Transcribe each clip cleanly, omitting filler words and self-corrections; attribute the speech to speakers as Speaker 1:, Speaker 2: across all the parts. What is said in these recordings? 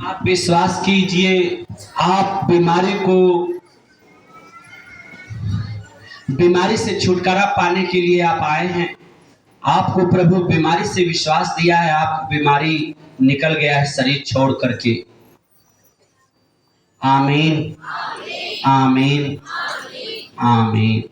Speaker 1: आप विश्वास कीजिए, आप बीमारी से छुटकारा पाने के लिए आप आए हैं। आपको प्रभु बीमारी से विश्वास दिया है, आपकी बीमारी निकल गया है शरीर छोड़ करके। आमीन, आमीन, आमीन।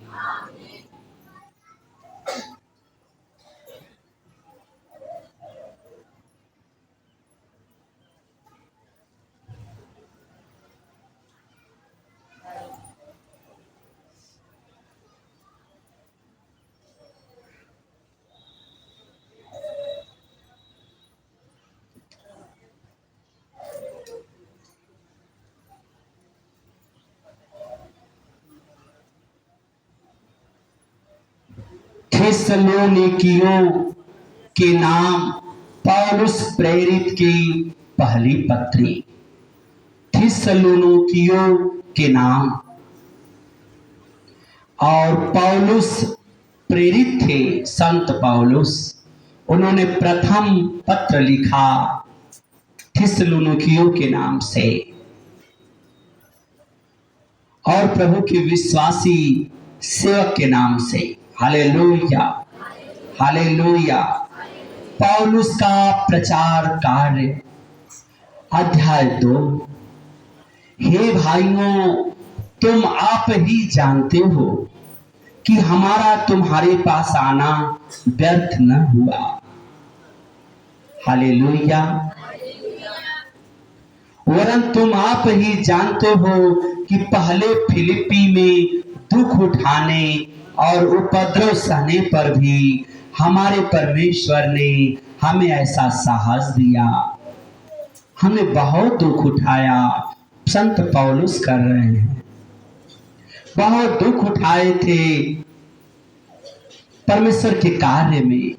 Speaker 1: थिस्सलुनीकियों के नाम पौलुस प्रेरित की पहली पत्री। थिस्सलुनीकियों के नाम, और पौलुस प्रेरित थे, संत पौलुस। उन्होंने प्रथम पत्र लिखा थिस्सलुनीकियों के नाम से, और प्रभु के विश्वासी सेवक के नाम से। Hallelujah, hallelujah. पौलुस का प्रचार कार्य, अध्याय 2। हे भाइयों, तुम आप ही जानते हो कि हमारा तुम्हारे पास आना व्यर्थ न हुआ। हालेलुया। वरन तुम आप ही जानते हो कि पहले फिलिप्पी में दुख उठाने और उपद्रव सहने पर भी हमारे परमेश्वर ने हमें ऐसा साहस दिया। हमने बहुत दुख उठाया, संत पौलुस कर रहे हैं, बहुत दुख उठाए थे परमेश्वर के कार्य में,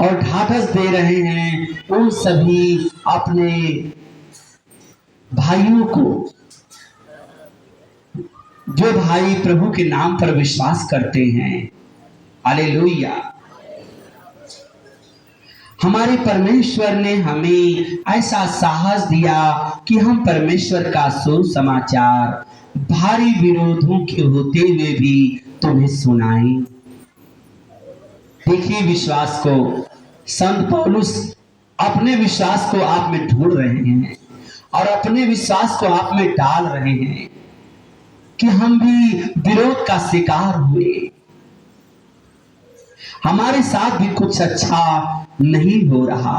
Speaker 1: और ढाढ़स दे रहे हैं उन सभी अपने भाइयों को जो भाई प्रभु के नाम पर विश्वास करते हैं। हालेलुया। हमारे परमेश्वर ने हमें ऐसा साहस दिया कि हम परमेश्वर का सुसमाचार भारी विरोधों के होते हुए भी तुम्हें सुनाएं। देखिए विश्वास को, संत पौलुस अपने विश्वास को आप में ढूंढ रहे हैं और अपने विश्वास को आप में डाल रहे हैं कि हम भी विरोध का शिकार हुए, हमारे साथ भी कुछ अच्छा नहीं हो रहा,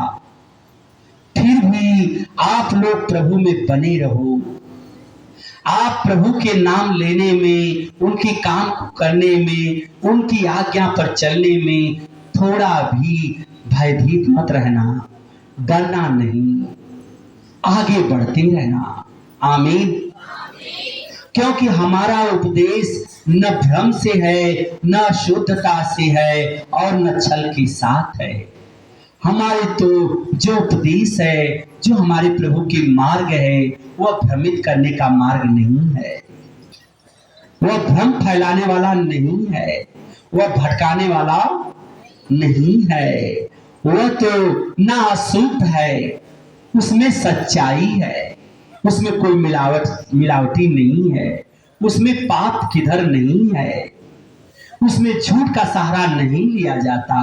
Speaker 1: फिर भी आप लोग प्रभु में बने रहो। आप प्रभु के नाम लेने में, उनके काम करने में, उनकी आज्ञा पर चलने में थोड़ा भी भयभीत मत रहना, डरना नहीं, आगे बढ़ते रहना। आमीन। क्योंकि हमारा उपदेश न भ्रम से है, न शुद्धता से है, और न छल के साथ है। हमारे तो जो उपदेश है, जो हमारे प्रभु के मार्ग है, वह भ्रमित करने का मार्ग नहीं है, वह भ्रम फैलाने वाला नहीं है, वह भटकाने वाला नहीं है। वह तो ना अशुद्ध है, उसमें सच्चाई है, उसमें कोई मिलावटी नहीं है, उसमें पाप किधर नहीं है, उसमें झूठ का सहारा नहीं लिया जाता,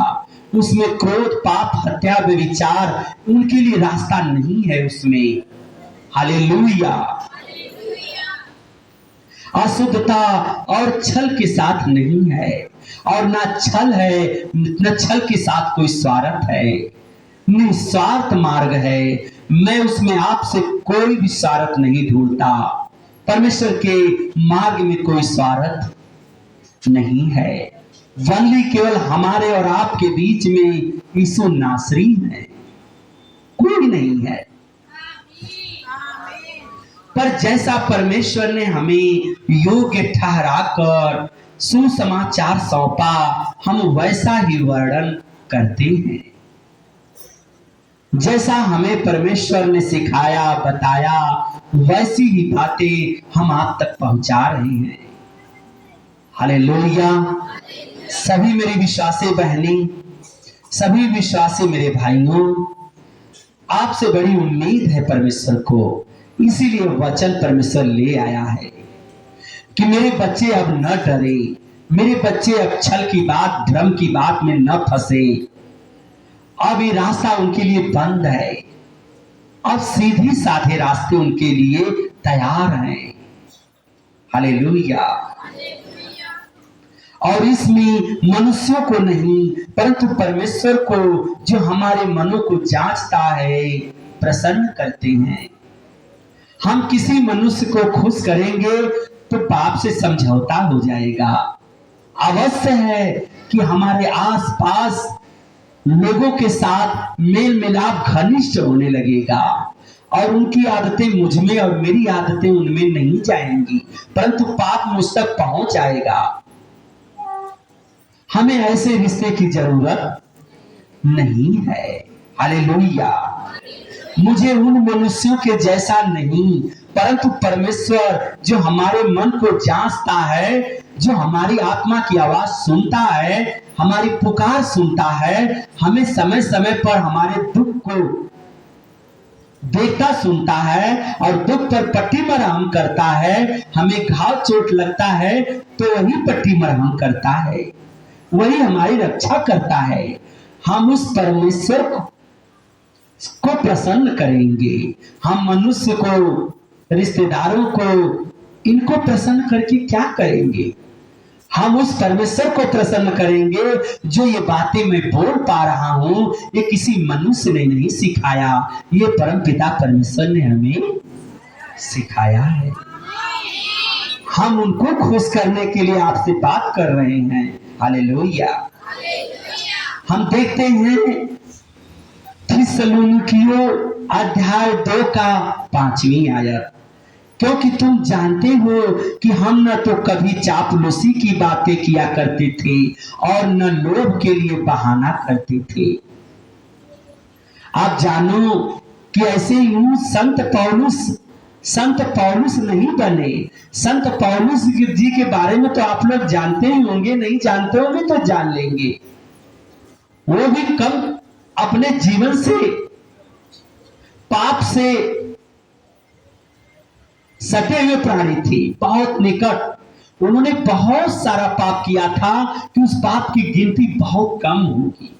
Speaker 1: उसमें क्रोध, पाप, हत्या, व्यभिचार, उनके लिए रास्ता नहीं है उसमें। हालेलुया। अशुद्धता और छल के साथ नहीं है, और ना छल है, न छल के साथ कोई स्वार्थ है, निस्वार्थ मार्ग है। मैं उसमें आपसे कोई भी स्वार्थ नहीं ढूंढता। परमेश्वर के मार्ग में कोई स्वार्थ नहीं है। वनली केवल हमारे और आपके बीच में यीशु नासरी है, कोई नहीं है। पर जैसा परमेश्वर ने हमें योग्य ठहराकर सुसमाचार सौंपा, हम वैसा ही वर्णन करते हैं। जैसा हमें परमेश्वर ने सिखाया, बताया, वैसी ही बातें हम आप तक पहुंचा रहे हैं। हालेलुया। सभी मेरी विश्वासी बहनें, सभी विश्वासी मेरे भाइयों, आपसे बड़ी उम्मीद है परमेश्वर को, इसीलिए वचन परमेश्वर ले आया है कि मेरे बच्चे अब न डरे, मेरे बच्चे अब छल की बात, भ्रम की बात में न फंसे। अब ये रास्ता उनके लिए बंद है, अब सीधी साधे रास्ते उनके लिए तैयार हैं। हालेलुया। और इसमें मनुष्यों को नहीं परंतु परमेश्वर को, जो हमारे मनों को जांचता है, प्रसन्न करते हैं। हम किसी मनुष्य को खुश करेंगे तो पाप से समझौता हो जाएगा। अवश्य है कि हमारे आसपास लोगों के साथ मेल मिलाप घनिष्ठ होने लगेगा और उनकी आदतें मुझ में और मेरी आदतें उनमें नहीं जाएंगी, परंतु पाप मुझ तक पहुंच आएगा। हमें ऐसे रिश्ते की जरूरत नहीं है। हालेलुया। मुझे उन मनुष्यों के जैसा नहीं, परंतु परमेश्वर जो हमारे मन को जांचता है, जो हमारी आत्मा की आवाज सुनता है, हमारी पुकार सुनता है, हमें समय समय पर हमारे दुख को देखता सुनता है और दुख पर पट्टी मरहम करता है। हमें घाव चोट लगता है तो वही पट्टी मरहम करता है, वही हमारी रक्षा करता है। हम उस परमेश्वर को प्रसन्न करेंगे। हम मनुष्य को, रिश्तेदारों को, इनको प्रसन्न करके क्या करेंगे? हम उस परमेश्वर को प्रसन्न करेंगे जो ये बातें मैं बोल पा रहा हूं, ये किसी मनुष्य ने नहीं सिखाया, ये परम पिता परमेश्वर ने हमें सिखाया है। हम उनको खुश करने के लिए आपसे बात कर रहे हैं। हालेलुया। हम देखते हैं थिस्सलुनीकियों अध्याय 2 का 5वीं आयत, क्योंकि तुम जानते हो कि हम न तो कभी चापलूसी की बातें किया करते थे और न लोभ के लिए बहाना करते थे। आप जानो कि ऐसे यूं संत पौलुस नहीं बने। संत पौलुस जी के बारे में तो आप लोग जानते ही होंगे, नहीं जानते होंगे तो जान लेंगे। वो भी कम अपने जीवन से, पाप से सटे हुए प्राणी थे, बहुत निकट। उन्होंने बहुत सारा पाप किया था कि उस पाप की गिनती बहुत कम होगी।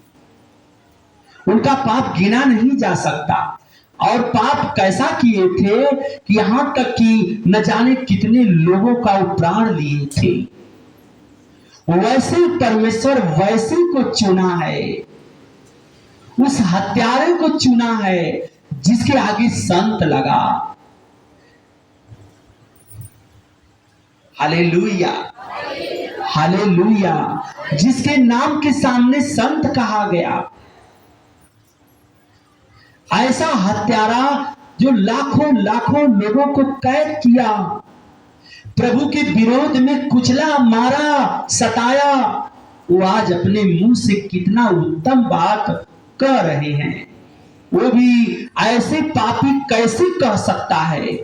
Speaker 1: उनका पाप गिना नहीं जा सकता। और पाप कैसा किए थे कि यहां तक कि न जाने कितने लोगों का प्राण लिए थे। वैसे परमेश्वर वैसे को चुना है, उस हत्यारे को चुना है जिसके आगे संत लगा। Hallelujah, hallelujah. जिसके नाम के सामने संत कहा गया। ऐसा हत्यारा जो लाखों लाखों लोगों को कैद किया, प्रभु के विरोध में कुचला, मारा, सताया, वो आज अपने मुंह से कितना उत्तम बात कह रहे हैं। वो भी ऐसे पापी कैसे कह सकता है?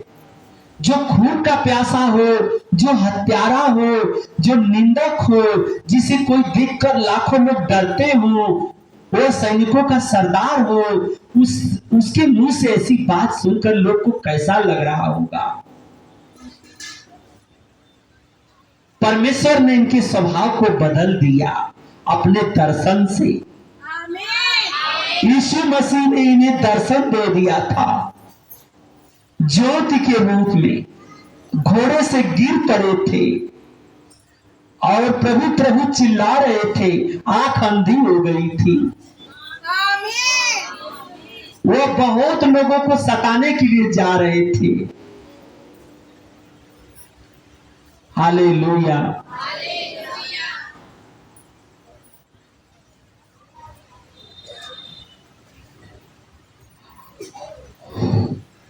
Speaker 1: जो खून का प्यासा हो, जो हत्यारा हो, जो निंदक हो, जिसे कोई देखकर लाखों लोग डरते हो, वो सैनिकों का सरदार हो, उसके मुंह से ऐसी बात सुनकर लोग को कैसा लग रहा होगा? परमेश्वर ने इनके स्वभाव को बदल दिया अपने दर्शन से। यीशु मसीह ने इन्हें दर्शन दे दिया था। ज्योति के रूप में घोड़े से गिर पड़े थे और प्रभु प्रभु चिल्ला रहे थे, आंख अंधी हो गई थी। वो बहुत लोगों को सताने के लिए जा रहे थे। हालेलुया।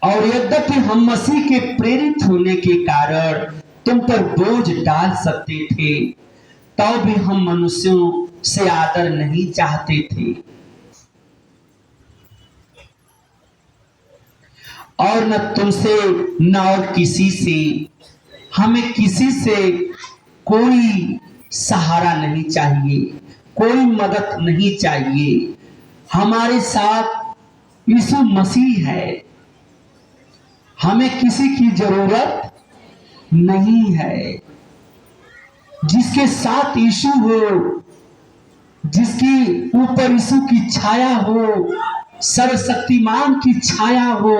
Speaker 1: और यद्यपि हम मसीह के प्रेरित होने के कारण तुम पर बोझ डाल सकते थे, तो भी हम मनुष्यों से आदर नहीं चाहते थे। और न तुमसे न और किसी से। हमें किसी से कोई सहारा नहीं चाहिए, कोई मदद नहीं चाहिए। हमारे साथ यीशु मसीह है, हमें किसी की जरूरत नहीं है। जिसके साथ यीशु हो, जिसकी ऊपर यीशु की छाया हो, सर्वशक्तिमान की छाया हो,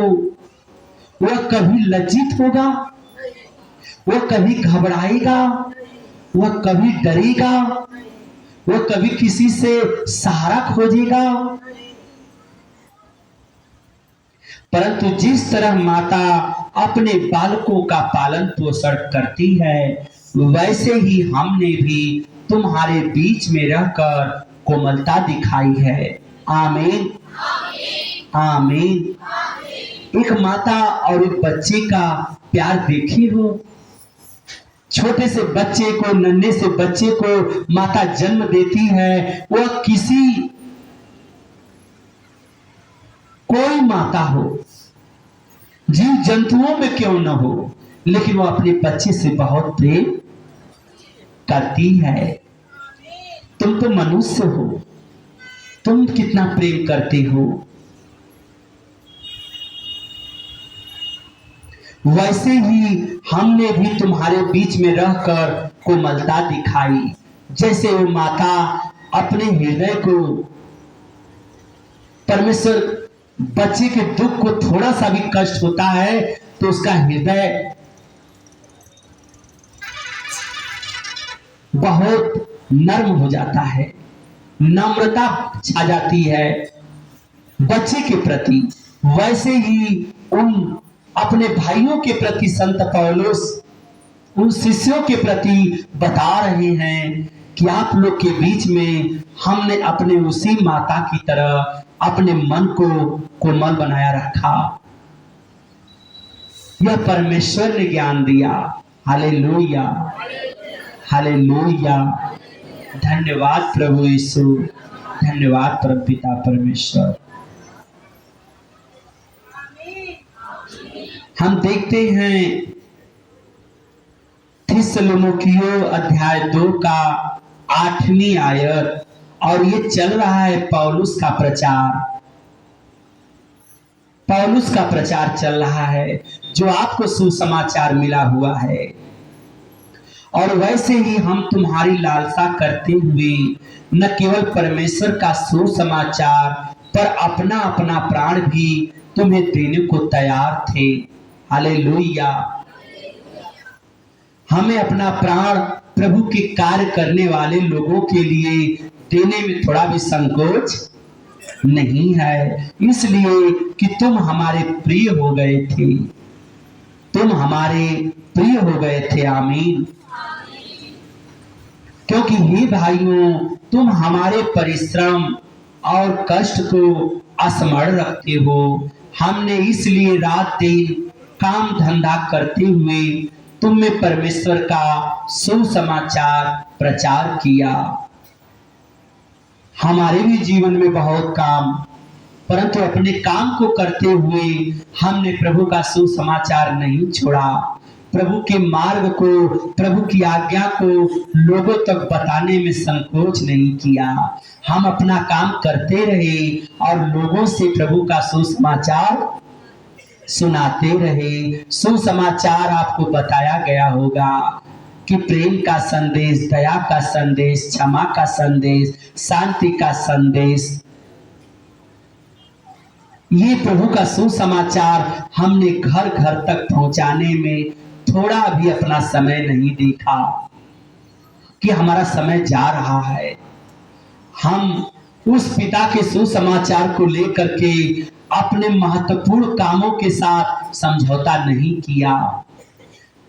Speaker 1: वह कभी लज्जित होगा, वह कभी घबराएगा, वह कभी डरेगा, वह कभी किसी से सहारा खोजेगा। परंतु जिस तरह माता अपने बालकों का पालन पोषण करती है, वैसे ही हमने भी तुम्हारे बीच में रहकर कोमलता दिखाई है। आमीन, आमीन। एक माता और एक बच्चे का प्यार देखे हो। छोटे से बच्चे को, नन्हे से बच्चे को माता जन्म देती है। वह किसी, कोई माता हो, जीव जंतुओं में क्यों न हो, लेकिन वो अपने बच्चे से बहुत प्रेम करती है। तुम तो मनुष्य हो, तुम कितना प्रेम करते हो। वैसे ही हमने भी तुम्हारे बीच में रहकर कोमलता दिखाई। जैसे वो माता अपने हृदय को, परमेश्वर बच्चे के दुख को थोड़ा सा भी कष्ट होता है तो उसका हृदय बहुत नर्म हो जाता है, नम्रता छा जाती है बच्चे के प्रति। वैसे ही उन अपने भाइयों के प्रति संत पौलुस उन शिष्यों के प्रति बता रहे हैं कि आप लोग के बीच में हमने अपने उसी माता की तरह अपने मन को कोमल बनाया रखा। यह परमेश्वर ने ज्ञान दिया। Hallelujah, hallelujah. धन्यवाद प्रभु यीशु, धन्यवाद परमपिता परमेश्वर। हम देखते हैं थिस्सलुनीकियों अध्याय 2 का 8वीं आयत, और ये चल रहा है पौलुस का प्रचार। पौलुस का प्रचार चल रहा है, जो आपको सुसमाचार मिला हुआ है। और वैसे ही हम तुम्हारी लालसा करते हुए न केवल परमेश्वर का सुसमाचार पर अपना अपना प्राण भी तुम्हें देने को तैयार थे। हालेलुया। हमें अपना प्राण प्रभु के कार्य करने वाले लोगों के लिए देने में थोड़ा भी संकोच नहीं है, इसलिए कि तुम हमारे प्रिय हो गए थे, तुम हमारे प्रिय हो गए थे। आमीन। क्योंकि हे भाइयों, तुम हमारे परिश्रम और कष्ट को स्मरण रखते हो। हमने इसलिए रात दिन काम धंधा करते हुए तुम में परमेश्वर का सुसमाचार प्रचार किया। हमारे भी जीवन में बहुत काम, परंतु अपने काम को करते हुए हमने प्रभु का सुसमाचार नहीं छोड़ा। प्रभु के मार्ग को, प्रभु की आज्ञा को लोगों तक बताने में संकोच नहीं किया। हम अपना काम करते रहे और लोगों से प्रभु का सुसमाचार सुनाते रहे। सुसमाचार आपको बताया गया होगा कि प्रेम का संदेश, दया का संदेश, क्षमा का संदेश, शांति का संदेश, ये प्रभु का सुसमाचार हमने घर घर तक पहुंचाने में थोड़ा भी अपना समय नहीं देखा कि हमारा समय जा रहा है। हम उस पिता के सुसमाचार को लेकर के अपने महत्वपूर्ण कामों के साथ समझौता नहीं किया।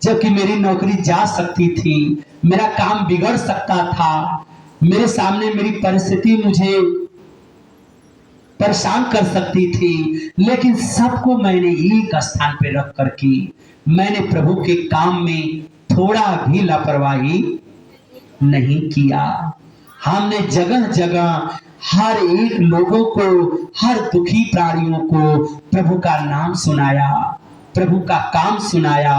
Speaker 1: जबकि मेरी नौकरी जा सकती थी, मेरा काम बिगड़ सकता था, मेरे सामने मेरी परिस्थिति मुझे परेशान कर सकती थी, लेकिन सबको मैंने एक स्थान पे रख करके मैंने प्रभु के काम में थोड़ा भी लापरवाही नहीं किया। हमने जगह जगह हर एक लोगों को, हर दुखी प्राणियों को प्रभु का नाम सुनाया, प्रभु का काम सुनाया,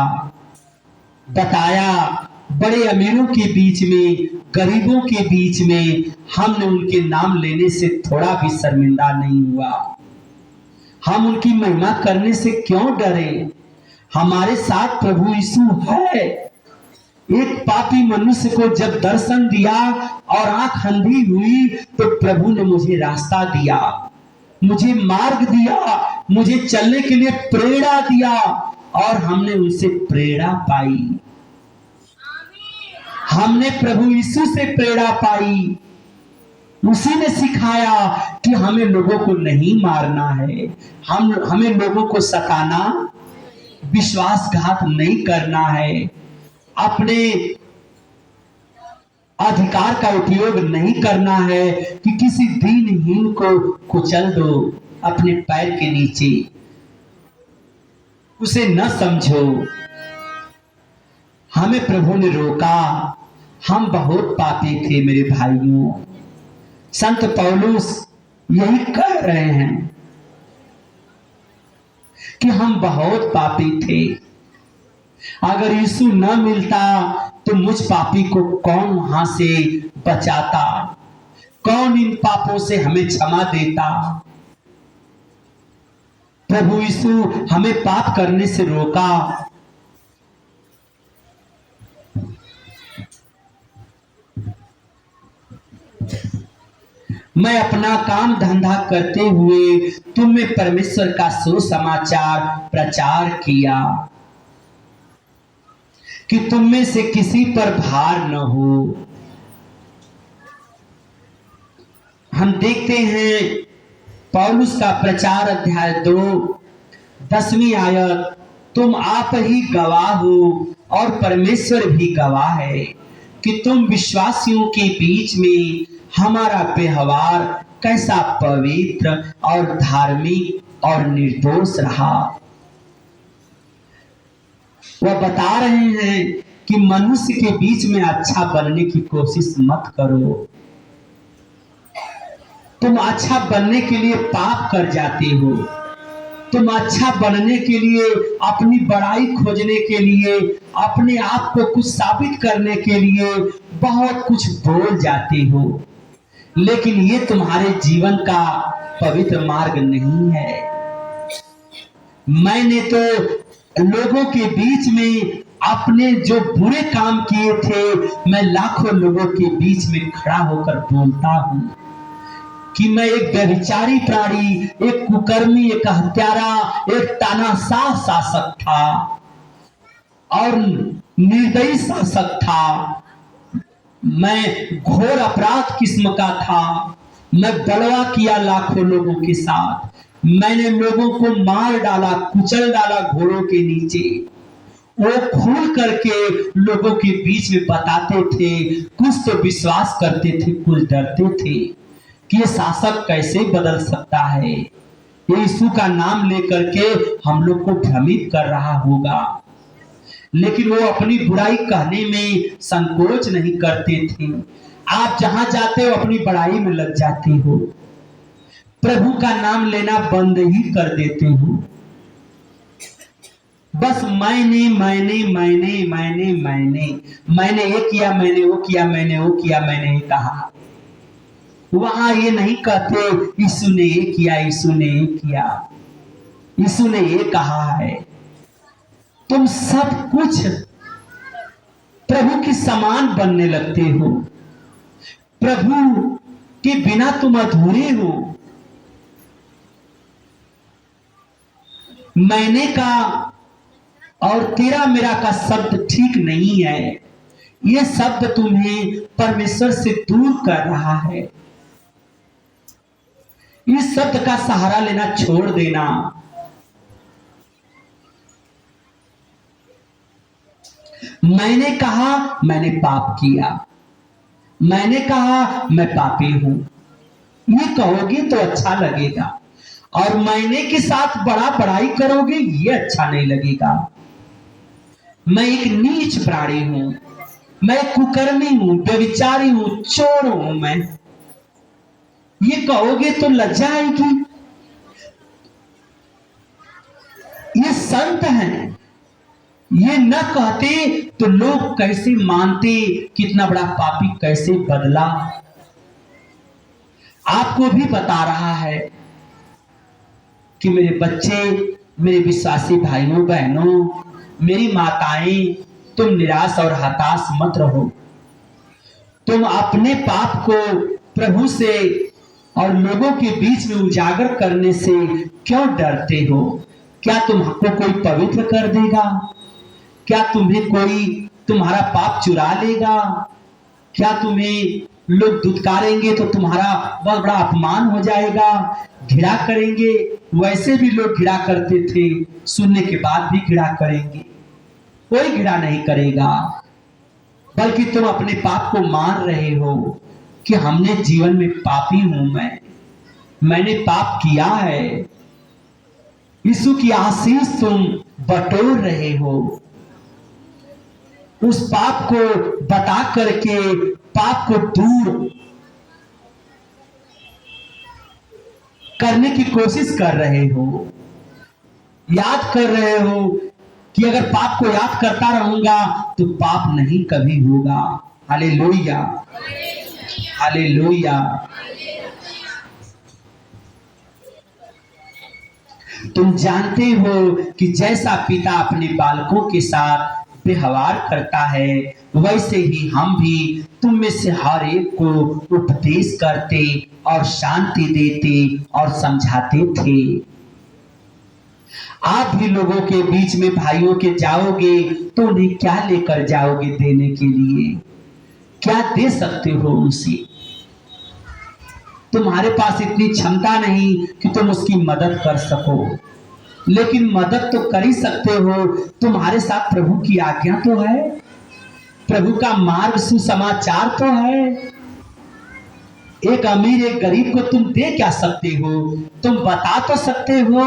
Speaker 1: बताया। बड़े अमीरों के बीच में, गरीबों के बीच में हमने उनके नाम लेने से थोड़ा भी शर्मिंदा नहीं हुआ। हम उनकी महिमा करने से क्यों डरे? हमारे साथ प्रभु यीशु है। एक पापी मनुष्य को जब दर्शन दिया और आंख अंधी हुई तो प्रभु ने मुझे रास्ता दिया, मुझे मार्ग दिया, मुझे चलने के लिए प्रेरणा दिया और हमने उनसे प्रेरणा पाई। हमने प्रभु यीशु से प्रेरणा पाई। उसी ने सिखाया कि हमें लोगों को नहीं मारना है, हमें लोगों को सताना, विश्वासघात नहीं करना है, अपने अधिकार का उपयोग नहीं करना है कि किसी दीनहीन को कुचल दो अपने पैर के नीचे, उसे न समझो। हमें प्रभु ने रोका। हम बहुत पापी थे मेरे भाइयों। संत पौलुस यही कह रहे हैं कि हम बहुत पापी थे। अगर यीशु न मिलता तो मुझ पापी को कौन वहां से बचाता? कौन इन पापों से हमें क्षमा देता? प्रभु यीशु हमें पाप करने से रोका। मैं अपना काम धंधा करते हुए तुम में परमेश्वर का सुसमाचार प्रचार किया कि तुम में से किसी पर भार न हो। हम देखते हैं पौलुस का प्रचार अध्याय 2 10वीं आयत, तुम आप ही गवाह हो और परमेश्वर भी गवाह है कि तुम विश्वासियों के बीच में हमारा व्यवहार कैसा पवित्र और धार्मिक और निर्दोष रहा। वह बता रहे हैं कि मनुष्य के बीच में अच्छा बनने की कोशिश मत करो। तुम अच्छा बनने के लिए पाप कर जाते हो। तुम अच्छा बनने के लिए, अपनी बड़ाई खोजने के लिए, अपने आप को कुछ साबित करने के लिए बहुत कुछ बोल जाते हो, लेकिन ये तुम्हारे जीवन का पवित्र मार्ग नहीं है। मैंने तो लोगों के बीच में अपने जो बुरे काम किए थे, मैं लाखों लोगों के बीच में खड़ा होकर बोलता हूं कि मैं एक व्यभिचारी प्राणी, एक कुकर्मी, एक हत्यारा, एक तानाशाह शासक था और निर्दयी शासक था। मैं घोर अपराध किस्म का था। मैं बलवा किया लाखों लोगों के साथ। मैंने लोगों को मार डाला, कुचल डाला घोड़ों के नीचे। वो खुल करके लोगों के बीच में बताते थे। कुछ तो विश्वास करते थे, कुछ डरते थे कि ये शासक कैसे बदल सकता है, यीशु का नाम लेकर के हम लोग को भ्रमित कर रहा होगा। लेकिन वो अपनी बुराई कहने में संकोच नहीं करते थे। आप जहां जाते हो अपनी बड़ाई में लग जाते हो, प्रभु का नाम लेना बंद ही कर देते हो। बस मैंने मैंने मैंने मैंने मैंने मैंने ये किया, मैंने वो किया, मैंने वो किया, मैंने ये कहा। वहां ये नहीं कहते यीशु ने ये किया, यीशु ने ये किया, यीशु ने ये कहा है। तुम सब कुछ प्रभु के समान बनने लगते हो। प्रभु के बिना तुम अधूरे हो। मैंने का और तेरा मेरा का शब्द ठीक नहीं है। ये शब्द तुम्हें परमेश्वर से दूर कर रहा है। इस शब्द का सहारा लेना छोड़ देना। मैंने कहा मैंने पाप किया, मैंने कहा मैं पापी हूं, ये कहोगे तो अच्छा लगेगा, और मैंने के साथ बड़ा बड़ाई करोगे ये अच्छा नहीं लगेगा। मैं एक नीच प्राणी हूं, मैं कुकर्मी हूं, व्यभिचारी हूं, चोर हूं। मैं ये कहोगे तो लज्जा आएगी। ये संत हैं, ये न कहते तो लोग कैसे मानते कितना बड़ा पापी कैसे बदला। आपको भी बता रहा है कि मेरे बच्चे, मेरे विश्वासी भाइयों बहनों, मेरी माताएं, तुम निराश और हताश मत रहो। तुम अपने पाप को प्रभु से और लोगों के बीच में उजागर करने से क्यों डरते हो? क्या तुमको कोई पवित्र कर देगा? क्या तुम्हें कोई तुम्हारा पाप चुरा लेगा? क्या तुम्हें लोग दुत्कारेंगे तो तुम्हारा बहुत बड़ा अपमान हो जाएगा? घृणा करेंगे, वैसे भी लोग घृणा करते थे, सुनने के बाद भी घृणा करेंगे। कोई घृणा नहीं करेगा, बल्कि तुम अपने पाप को मान रहे हो कि हमने जीवन में पापी हूं, मैंने पाप किया है। यीशु की आशीष तुम बटोर रहे हो। उस पाप को बता करके पाप को दूर करने की कोशिश कर रहे हो। याद कर रहे हो कि अगर पाप को याद करता रहूंगा तो पाप नहीं कभी होगा। Hallelujah, hallelujah. तुम जानते हो कि जैसा पिता अपने बालकों के साथ व्यवहार करता है, वैसे ही हम भी तुम में से हर एक को उपदेश करते और शांति देते और समझाते थे। आप भी लोगों के बीच में भाइयों के जाओगे तो उन्हें क्या लेकर जाओगे देने के लिए? क्या दे सकते हो उनसे? तुम्हारे पास इतनी क्षमता नहीं कि तुम उसकी मदद कर सको, लेकिन मदद तो कर ही सकते हो। तुम्हारे साथ प्रभु की आज्ञा तो है, प्रभु का मार्ग सुसमाचार तो है। एक अमीर एक गरीब को तुम दे क्या सकते हो? तुम बता तो सकते हो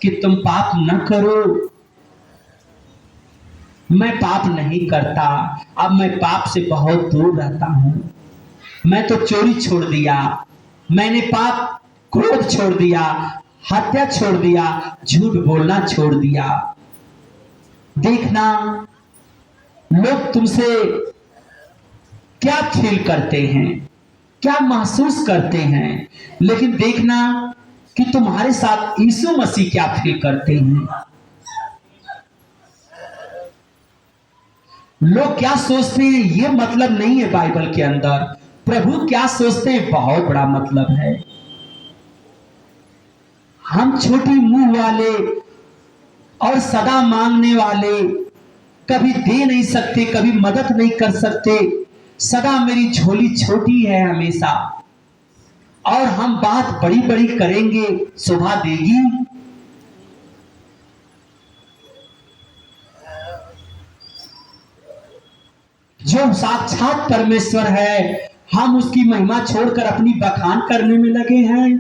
Speaker 1: कि तुम पाप न करो। मैं पाप नहीं करता, अब मैं पाप से बहुत दूर रहता हूं। मैं तो चोरी छोड़ दिया, मैंने पाप क्रोध छोड़ दिया, हत्या छोड़ दिया, झूठ बोलना छोड़ दिया। देखना लोग तुमसे क्या फील करते हैं, क्या महसूस करते हैं, लेकिन देखना कि तुम्हारे साथ यीशु मसीह क्या फील करते हैं। लोग क्या सोचते हैं ये मतलब नहीं है बाइबल के अंदर। प्रभु क्या सोचते हैं बहुत बड़ा मतलब है। हम छोटी मुंह वाले और सदा मांगने वाले कभी दे नहीं सकते, कभी मदद नहीं कर सकते। सदा मेरी झोली छोटी है हमेशा, और हम बात बड़ी बड़ी करेंगे शोभा देगी। जो साक्षात परमेश्वर है, हम उसकी महिमा छोड़कर अपनी बखान करने में लगे हैं।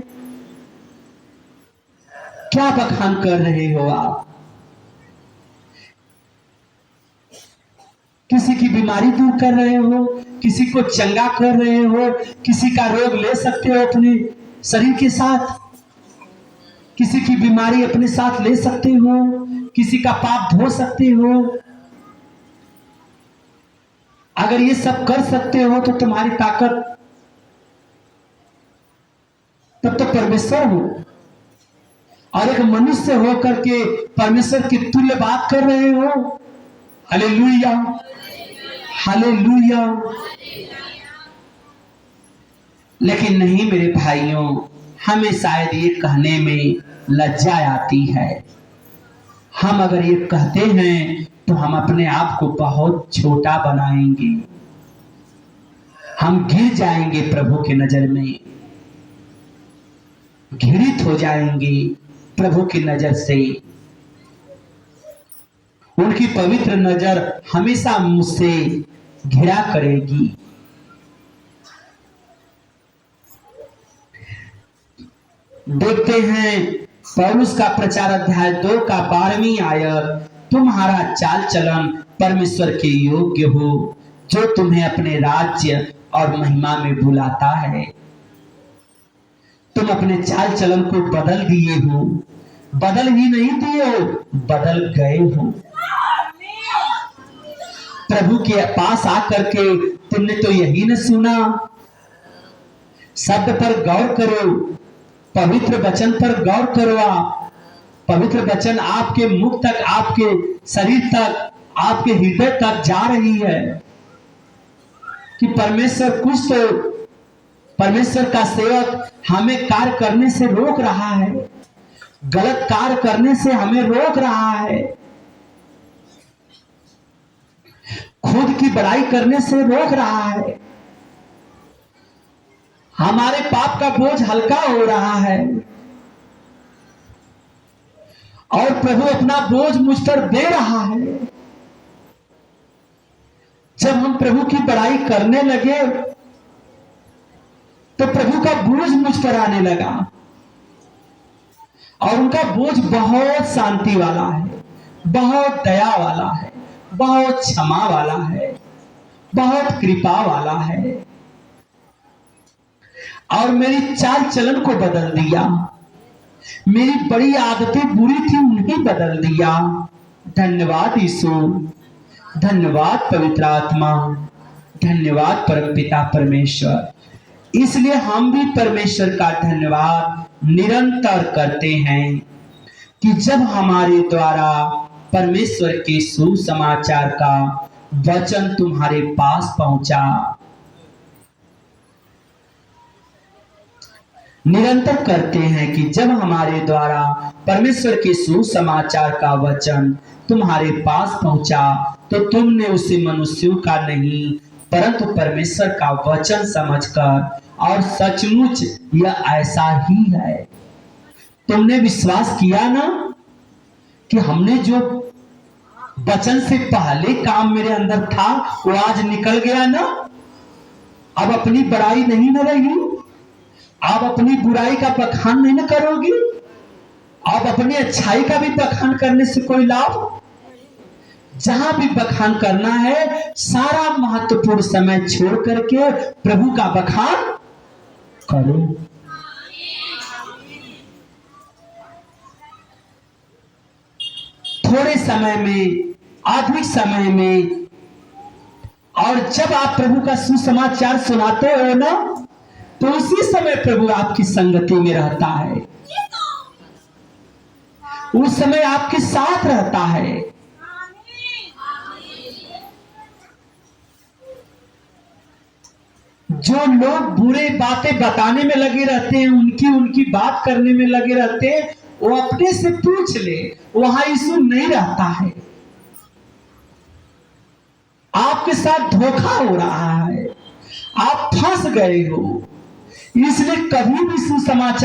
Speaker 1: क्या बखान कर रहे हो आप? किसी की बीमारी दूर कर रहे हो, किसी को चंगा कर रहे हो, किसी का रोग ले सकते हो अपने शरीर के साथ, किसी की बीमारी अपने साथ ले सकते हो, किसी का पाप धो सकते हो। अगर ये सब कर सकते हो तो तुम्हारी ताकत तब तो परमेश्वर हो, और एक मनुष्य होकर के परमेश्वर की तुल्य बात कर रहे हो। Hallelujah, hallelujah. लेकिन नहीं मेरे भाइयों, हमें शायद ये कहने में लज्जा आती है। हम अगर ये कहते हैं तो हम अपने आप को बहुत छोटा बनाएंगे, हम गिर जाएंगे, प्रभु की नजर में घृणित हो जाएंगे। प्रभु की नजर से उनकी पवित्र नजर हमेशा मुझसे घिरा करेगी। देखते हैं पौलुस का प्रचार अध्याय 2 का 12वीं आयत, तुम्हारा चाल चलन परमेश्वर के योग्य हो, जो तुम्हें अपने राज्य और महिमा में बुलाता है। तुम अपने चाल चलन को बदल दिए हो, बदल ही नहीं दिए हो, बदल गए हो। प्रभु के पास आकर के तुमने तो यही न सुना, शब्द पर गौर करो, पवित्र वचन पर गौर करो। आप पवित्र वचन आपके मुख तक, आपके शरीर तक, आपके हृदय तक जा रही है कि परमेश्वर कुछ तो, परमेश्वर का सेवक हमें कार्य करने से रोक रहा है, गलत कार्य करने से हमें रोक रहा है, खुद की बड़ाई करने से रोक रहा है, हमारे पाप का बोझ हल्का हो रहा है और प्रभु अपना बोझ मुझ पर दे रहा है। जब हम प्रभु की बड़ाई करने लगे तो प्रभु का बोझ मुझ पर आने लगा और उनका बोझ बहुत शांति वाला है, बहुत दया वाला है, बहुत क्षमा वाला है, बहुत कृपा वाला है और मेरी चाल चलन को बदल दिया। मेरी बड़ी आदतें बुरी थी, उन्हें बदल दिया। धन्यवाद यीशु, धन्यवाद पवित्र आत्मा, धन्यवाद परमपिता परमेश्वर। इसलिए हम भी परमेश्वर का धन्यवाद निरंतर करते हैं कि जब हमारे द्वारा परमेश्वर के सुसमाचार का वचन तुम्हारे पास पहुंचा। निरंतर करते हैं कि जब हमारे द्वारा परमेश्वर के सुसमाचार का वचन तुम्हारे पास पहुंचा तो तुमने उसे मनुष्यों का नहीं परंतु परमेश्वर का वचन समझकर, और सचमुच यह ऐसा ही है, तुमने विश्वास किया ना कि हमने जो वचन से पहले काम मेरे अंदर था वो आज निकल गया ना। अब अपनी बड़ाई नहीं न रही, आप अपनी बुराई का बखान नहीं न करोगी, आप अपनी अच्छाई का भी बखान करने से कोई लाभ। जहां भी बखान करना है सारा महत्वपूर्ण समय छोड़ करके प्रभु का बखान करो। थोड़े समय में, आधुनिक समय में, और जब आप प्रभु का सुसमाचार सुनाते हो ना तो उसी समय प्रभु आपकी संगति में रहता है, उस समय आपके साथ रहता है। जो लोग बुरे बातें बताने में लगे रहते हैं, उनकी बात करने में लगे रहते हैं, वो अपने से पूछ ले, वहां यीशु नहीं रहता है। आपके साथ धोखा हो रहा है, आप फंस गए हो। इसलिए कभी भी सुसमाचार